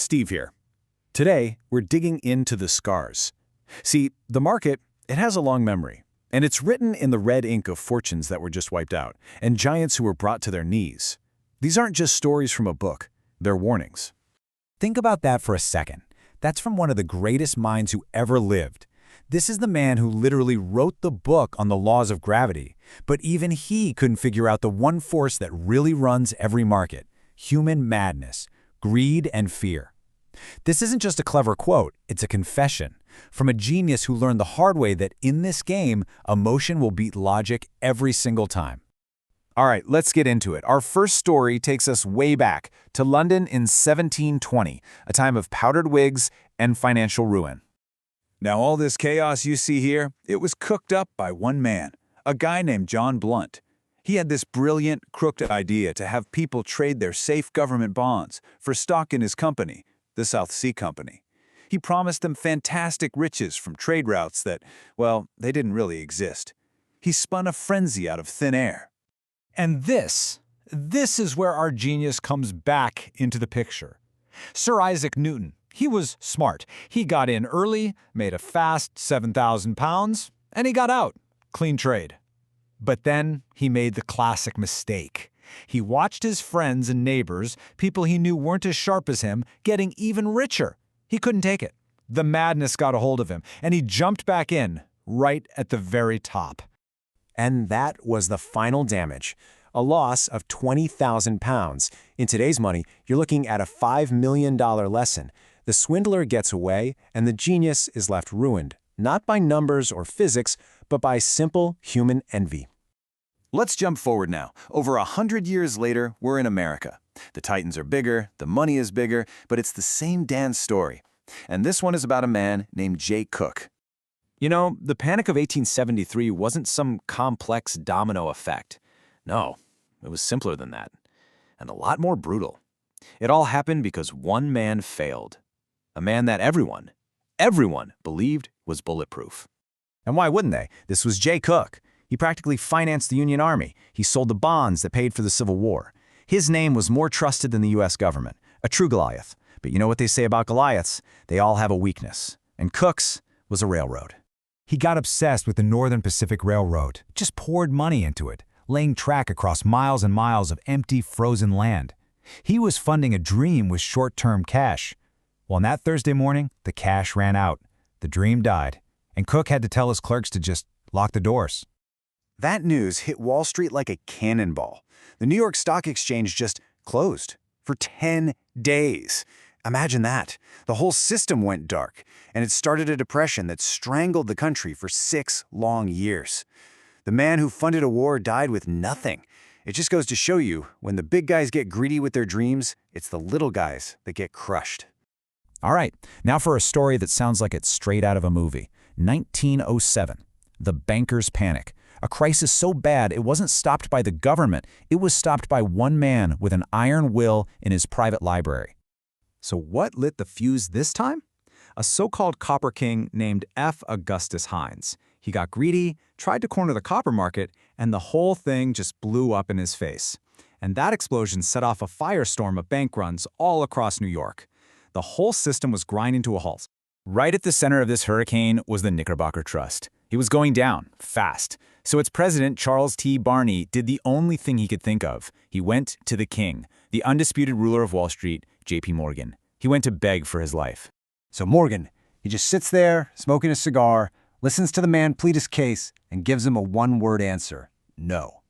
Steve here. Today, we're digging into the scars. See, the market, it has a long memory, and it's written in the red ink of fortunes that were just wiped out, and giants who were brought to their knees. These aren't just stories from a book, they're warnings. Think about that for a second. That's from one of the greatest minds who ever lived. This is the man who literally wrote the book on the laws of gravity, but even he couldn't figure out the one force that really runs every market: human madness, greed, and fear. This isn't just a clever quote, it's a confession from a genius who learned the hard way that in this game, emotion will beat logic every single time. All right, let's get into it. Our first story takes us way back to London in 1720, a time of powdered wigs and financial ruin. Now, all this chaos you see here, it was cooked up by one man, a guy named John Blunt. He had this brilliant, crooked idea to have people trade their safe government bonds for stock in his company, the South Sea Company. He promised them fantastic riches from trade routes that, well, they didn't really exist. He spun a frenzy out of thin air. And this is where our genius comes back into the picture. Sir Isaac Newton, he was smart. He got in early, made a fast 7,000 pounds, and he got out. Clean trade. But then he made the classic mistake. He watched his friends and neighbors, people he knew weren't as sharp as him, getting even richer. He couldn't take it. The madness got a hold of him, and he jumped back in, right at the very top. And that was the final damage, a loss of 20,000 pounds. In today's money, you're looking at a $5 million lesson. The swindler gets away, and the genius is left ruined, not by numbers or physics, but by simple human envy. Let's jump forward now. Over 100 years later, we're in America. The Titans are bigger, the money is bigger, but it's the same dance story. And this one is about a man named Jay Cooke. You know, the Panic of 1873 wasn't some complex domino effect. No, it was simpler than that, and a lot more brutal. It all happened because one man failed. A man that everyone believed was bulletproof. And why wouldn't they? This was Jay Cooke. He practically financed the Union Army. He sold the bonds that paid for the Civil War. His name was more trusted than the U.S. government, a true Goliath. But you know what they say about Goliaths? They all have a weakness. And Cooke's was a railroad. He got obsessed with the Northern Pacific Railroad, just poured money into it, laying track across miles and miles of empty, frozen land. He was funding a dream with short-term cash. Well, on that Thursday morning, the cash ran out. The dream died, and Cooke had to tell his clerks to just lock the doors. That news hit Wall Street like a cannonball. The New York Stock Exchange just closed for 10 days. Imagine that. The whole system went dark, and it started a depression that strangled the country for 6 long years. The man who funded a war died with nothing. It just goes to show you, when the big guys get greedy with their dreams, it's the little guys that get crushed. All right, now for a story that sounds like it's straight out of a movie. 1907, the banker's panic. A crisis so bad it wasn't stopped by the government, it was stopped by one man with an iron will in his private library. So what lit the fuse this time? A so-called copper king named F. Augustus Hines. He got greedy, tried to corner the copper market, and the whole thing just blew up in his face. And that explosion set off a firestorm of bank runs all across New York. The whole system was grinding to a halt. Right at the center of this hurricane was the Knickerbocker Trust. He was going down, fast. So its president, Charles T. Barney, did the only thing he could think of. He went to the king, the undisputed ruler of Wall Street, J.P. Morgan. He went to beg for his life. So Morgan, he just sits there, smoking a cigar, listens to the man plead his case, and gives him a one-word answer: no.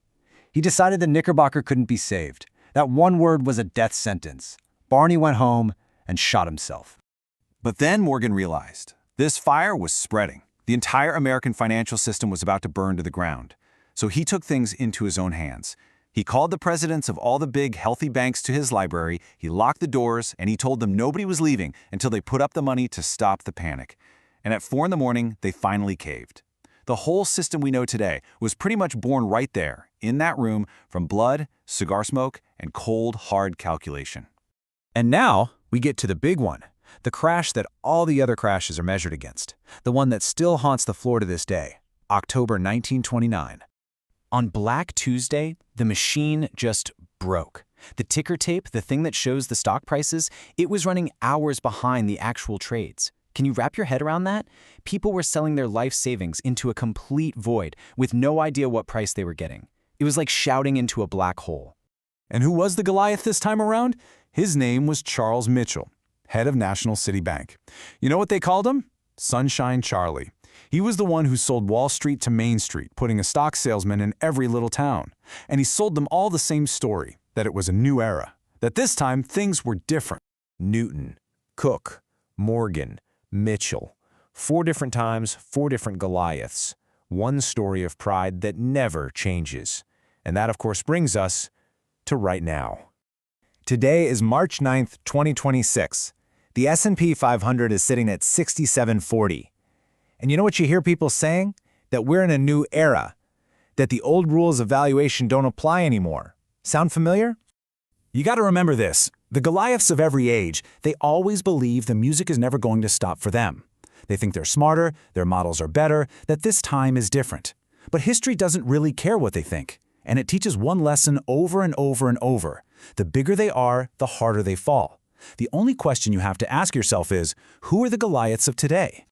He decided the Knickerbocker couldn't be saved. That one word was a death sentence. Barney went home and shot himself. But then Morgan realized this fire was spreading. The entire American financial system was about to burn to the ground. So he took things into his own hands. He called the presidents of all the big, healthy banks to his library, he locked the doors, and he told them nobody was leaving until they put up the money to stop the panic. And at 4 in the morning, they finally caved. The whole system we know today was pretty much born right there, in that room, from blood, cigar smoke, and cold, hard calculation. And now we get to the big one. The crash that all the other crashes are measured against. The one that still haunts the floor to this day. October 1929. On Black Tuesday, the machine just broke. The ticker tape, the thing that shows the stock prices, it was running hours behind the actual trades. Can you wrap your head around that? People were selling their life savings into a complete void with no idea what price they were getting. It was like shouting into a black hole. And who was the Goliath this time around? His name was Charles Mitchell, head of National City Bank. You know what they called him? Sunshine Charlie. He was the one who sold Wall Street to Main Street, putting a stock salesman in every little town. And he sold them all the same story, that it was a new era, that this time things were different. Newton, Cook, Morgan, Mitchell. 4 different times, 4 different Goliaths. One story of pride that never changes. And that, of course, brings us to right now. Today is March 9th, 2026. The S&P 500 is sitting at 6740. And you know what you hear people saying? That we're in a new era. That the old rules of valuation don't apply anymore. Sound familiar? You got to remember this. The Goliaths of every age, they always believe the music is never going to stop for them. They think they're smarter, their models are better, that this time is different. But history doesn't really care what they think. And it teaches one lesson over and over and over. The bigger they are, the harder they fall. The only question you have to ask yourself is, who are the Goliaths of today?